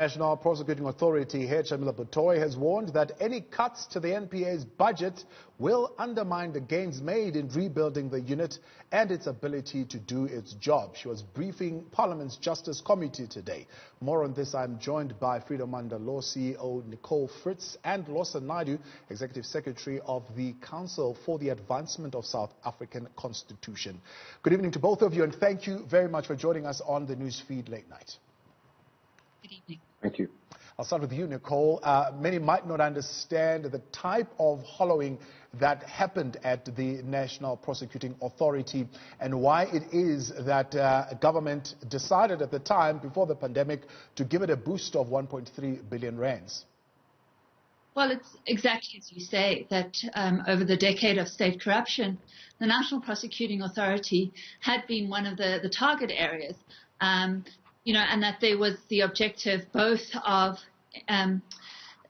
National Prosecuting Authority head Shamila Batohi has warned that any cuts to the NPA's budget will undermine the gains made in rebuilding the unit and its ability to do its job. She was briefing Parliament's Justice Committee today. More on this, I'm joined by Freedom Under Law CEO Nicole Fritz and Lawson Naidu, Executive Secretary of the Council for the Advancement of South African Constitution. Good evening to both of you, and thank you very much for joining us on the Newsfeed Late Night. Good evening. Thank you. I'll start with you, Nicole. Many might not understand the type of hollowing that happened at the National Prosecuting Authority and why it is that government decided at the time, before the pandemic, to give it a boost of 1.3 billion rands. Well, it's exactly as you say, that over the decade of state corruption, the National Prosecuting Authority had been one of the target areas. And that there was the objective both of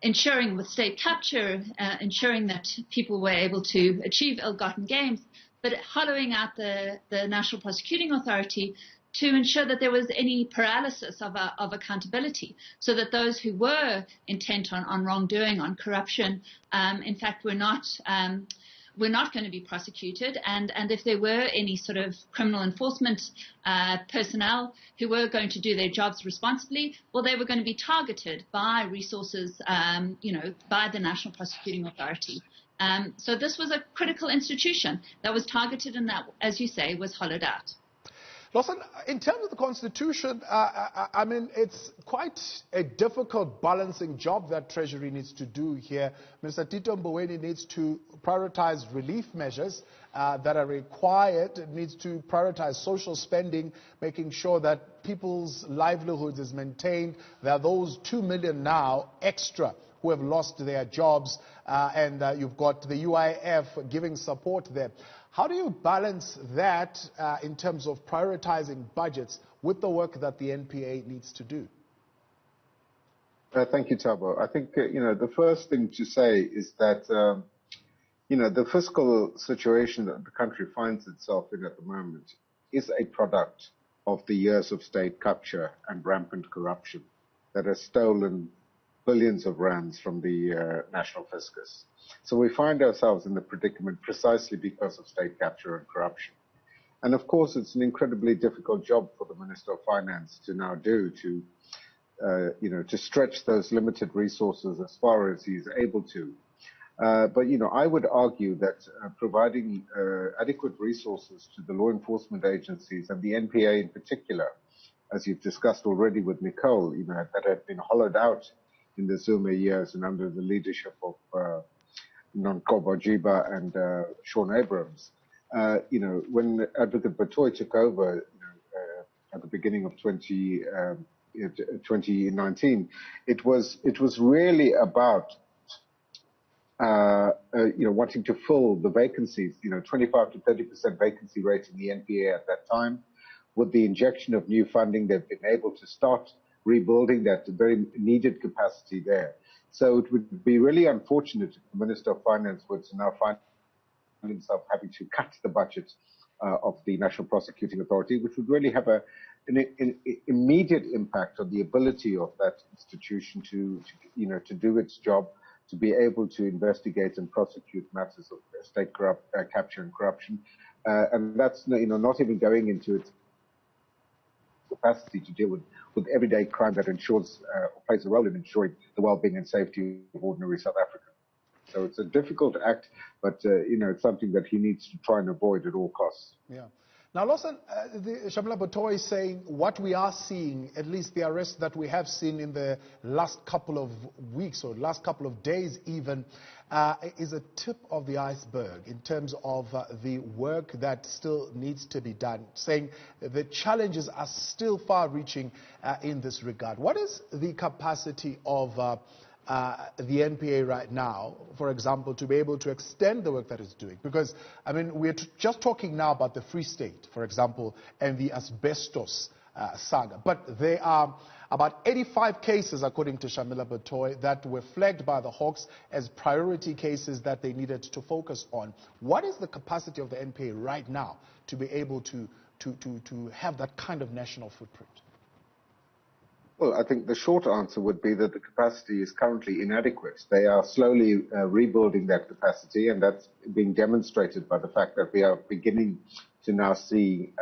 ensuring with state capture, ensuring that people were able to achieve ill-gotten gains, but hollowing out the National Prosecuting Authority to ensure that there was any paralysis of accountability, so that those who were intent on wrongdoing, on corruption, in fact, were not going to be prosecuted, and if there were any sort of criminal enforcement personnel who were going to do their jobs responsibly, well, they were going to be targeted by resources, by the National Prosecuting Authority. So this was a critical institution that was targeted and that, as you say, was hollowed out. Lawson, in terms of the Constitution, I mean, it's quite a difficult balancing job that Treasury needs to do here. Minister Tito Mboweni needs to prioritize relief measures that are required. It needs to prioritize social spending, making sure that people's livelihoods is maintained. There are those 2 million now extra who have lost their jobs, and you've got the UIF giving support there. How do you balance that in terms of prioritizing budgets with the work that the NPA needs to do? Thank you, Thabo. I think, the first thing to say is that, the fiscal situation that the country finds itself in at the moment is a product of the years of state capture and rampant corruption that has stolen billions of rands from the national fiscus. So we find ourselves in the predicament precisely because of state capture and corruption. And of course, it's an incredibly difficult job for the Minister of Finance to now do to stretch those limited resources as far as he's able to. But I would argue that providing adequate resources to the law enforcement agencies and the NPA in particular, as you've discussed already with Nicole, that had been hollowed out in the Zuma years and under the leadership of Nonkobo Jiba and Sean Abrams. When Advocate Batohi took over at the beginning of 2019, it was really about wanting to fill the vacancies, 25 to 30% vacancy rate in the NPA at that time. With the injection of new funding, they've been able to start rebuilding that very needed capacity there. So it would be really unfortunate if the Minister of Finance were to now find himself having to cut the budget of the National Prosecuting Authority, which would really have an immediate impact on the ability of that institution to do its job, to be able to investigate and prosecute matters of state capture and corruption. And that's not even going into its capacity to deal with everyday crime that ensures or plays a role in ensuring the well-being and safety of ordinary South Africans. So it's a difficult act, but it's something that he needs to try and avoid at all costs. Yeah. Now, Lawson, Shamila Batohi is saying what we are seeing, at least the arrests that we have seen in the last couple of weeks or last couple of days even, is a tip of the iceberg in terms of the work that still needs to be done, saying the challenges are still far-reaching in this regard. What is the capacity of the NPA right now, for example, to be able to extend the work that it's doing? Because, I mean, we're just talking now about the Free State, for example, and the asbestos saga. But there are about 85 cases, according to Shamila Batohi, that were flagged by the Hawks as priority cases that they needed to focus on. What is the capacity of the NPA right now to be able to have that kind of national footprint? Well, I think the short answer would be that the capacity is currently inadequate. They are slowly rebuilding that capacity, and that's being demonstrated by the fact that we are beginning to now see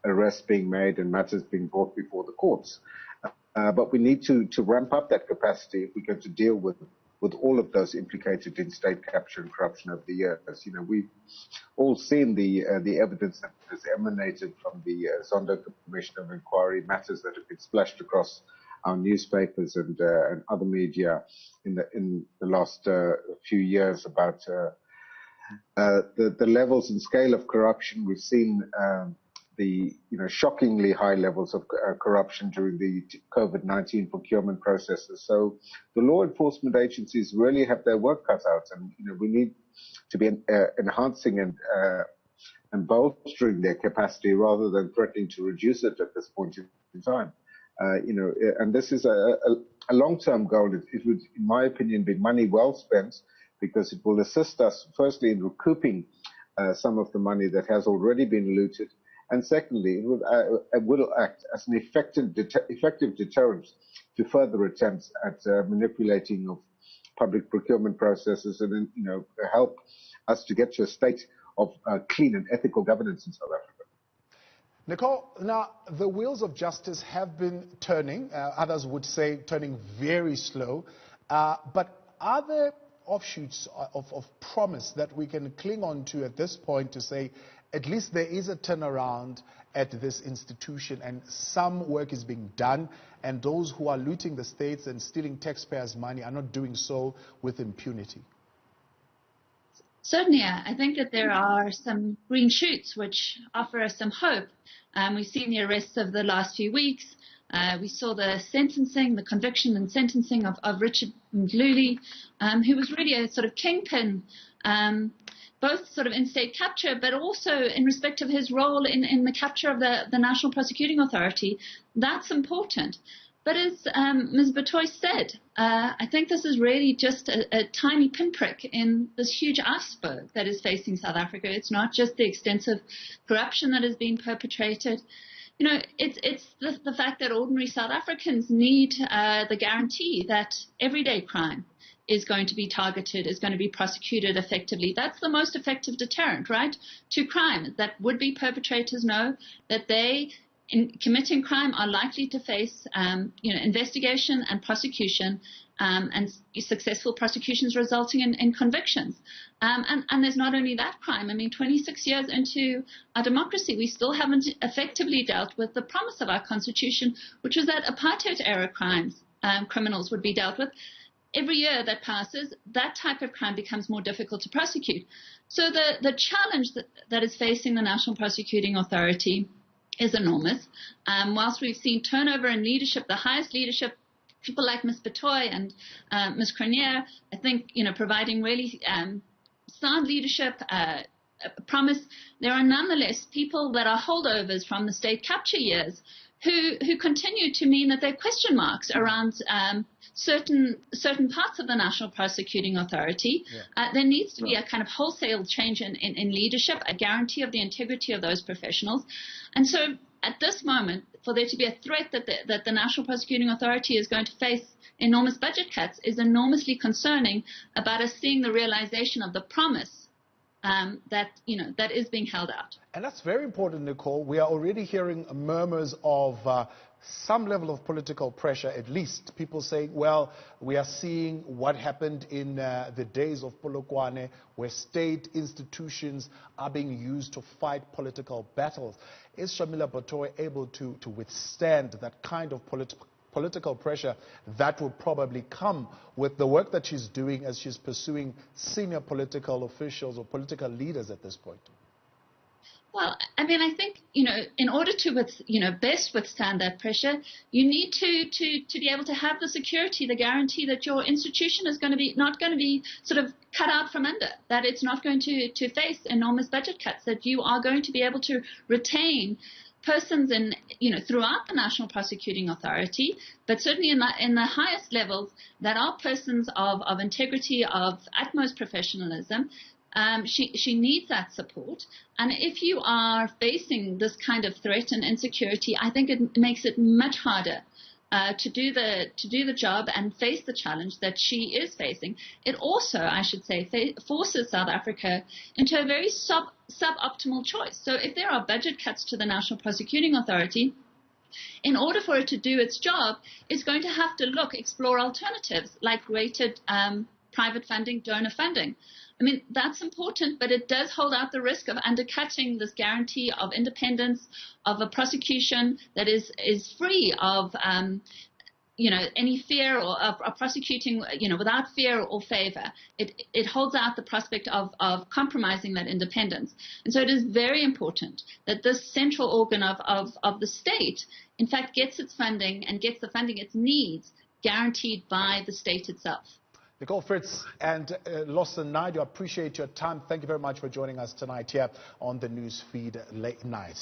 arrests being made and matters being brought before the courts. But we need to ramp up that capacity if we're going to deal with all of those implicated in state capture and corruption over the years. You know, we've all seen the evidence that has emanated from the Zondo Commission of Inquiry, matters that have been splashed across our newspapers and other media in the last few years about the levels and scale of corruption. We've seen the shockingly high levels of corruption during the COVID-19 procurement processes. So the law enforcement agencies really have their work cut out, and we need to be enhancing and bolstering their capacity rather than threatening to reduce it at this point in time. And this is a long-term goal. It would, in my opinion, be money well spent, because it will assist us, firstly, in recouping some of the money that has already been looted, and secondly, it will act as an effective deterrent to further attempts at manipulating of public procurement processes, and then, help us to get to a state of clean and ethical governance in South Africa. Nicole, now the wheels of justice have been turning. Others would say turning very slow. But are there offshoots of promise that we can cling on to at this point to say at least there is a turnaround at this institution and some work is being done, and those who are looting the states and stealing taxpayers' money are not doing so with impunity? Certainly, I think that there are some green shoots which offer us some hope. We've seen the arrests of the last few weeks. We saw the conviction and sentencing of Richard Mdluli, who was really a sort of kingpin, both sort of in state capture, but also in respect of his role in the capture of the National Prosecuting Authority. That's important. But as Ms. Batohi said, I think this is really just a tiny pinprick in this huge iceberg that is facing South Africa. It's not just the extensive corruption that has been perpetrated. It's the fact that ordinary South Africans need the guarantee that everyday crime is going to be targeted, is going to be prosecuted effectively. That's the most effective deterrent, right, to crime, that would-be perpetrators know that they, in committing crime, are likely to face, investigation and prosecution, and successful prosecutions resulting in convictions. And there's not only that crime. I mean, 26 years into our democracy, we still haven't effectively dealt with the promise of our constitution, which was that apartheid-era criminals would be dealt with. Every year that passes, that type of crime becomes more difficult to prosecute. So the challenge that is facing the National Prosecuting Authority is enormous. Whilst we've seen turnover in leadership, the highest leadership, people like Ms. Batohi and Ms. Cronje, I think, providing really sound leadership, promise, there are nonetheless people that are holdovers from the state capture years who continue to mean that there are question marks around certain parts of the National Prosecuting Authority. Yeah. There needs to be a kind of wholesale change in leadership, a guarantee of the integrity of those professionals. And so at this moment, for there to be a threat that the National Prosecuting Authority is going to face enormous budget cuts is enormously concerning about us seeing the realization of the promise that is being held out. And that's very important, Nicole. We are already hearing murmurs of some level of political pressure, at least. People saying, well, we are seeing what happened in the days of Polokwane, where state institutions are being used to fight political battles. Is Shamila Batohi able to withstand that kind of political pressure that will probably come with the work that she's doing as she's pursuing senior political officials or political leaders at this point? Well, I mean, I think, in order to, best withstand that pressure, you need to be able to have the security, the guarantee that your institution is not going to be sort of cut out from under, that it's not going to face enormous budget cuts, that you are going to be able to retain persons throughout the National Prosecuting Authority, but certainly in the highest levels, that are persons of integrity, of utmost professionalism. She needs that support. And if you are facing this kind of threat and insecurity, I think it makes it much harder to do the job and face the challenge that she is facing. It also, I should say, forces South Africa into a very suboptimal choice. So if there are budget cuts to the National Prosecuting Authority, in order for it to do its job, it's going to have to explore alternatives like rated private funding, donor funding. I mean, that's important, but it does hold out the risk of undercutting this guarantee of independence, of a prosecution that is free of any fear or of prosecuting, without fear or favor. It holds out the prospect of compromising that independence. And so it is very important that this central organ of the state, in fact, gets its funding and gets the funding it needs guaranteed by the state itself. Nicole Fritz and Lawson Naidu, I appreciate your time. Thank you very much for joining us tonight here on the Newsfeed Late Night.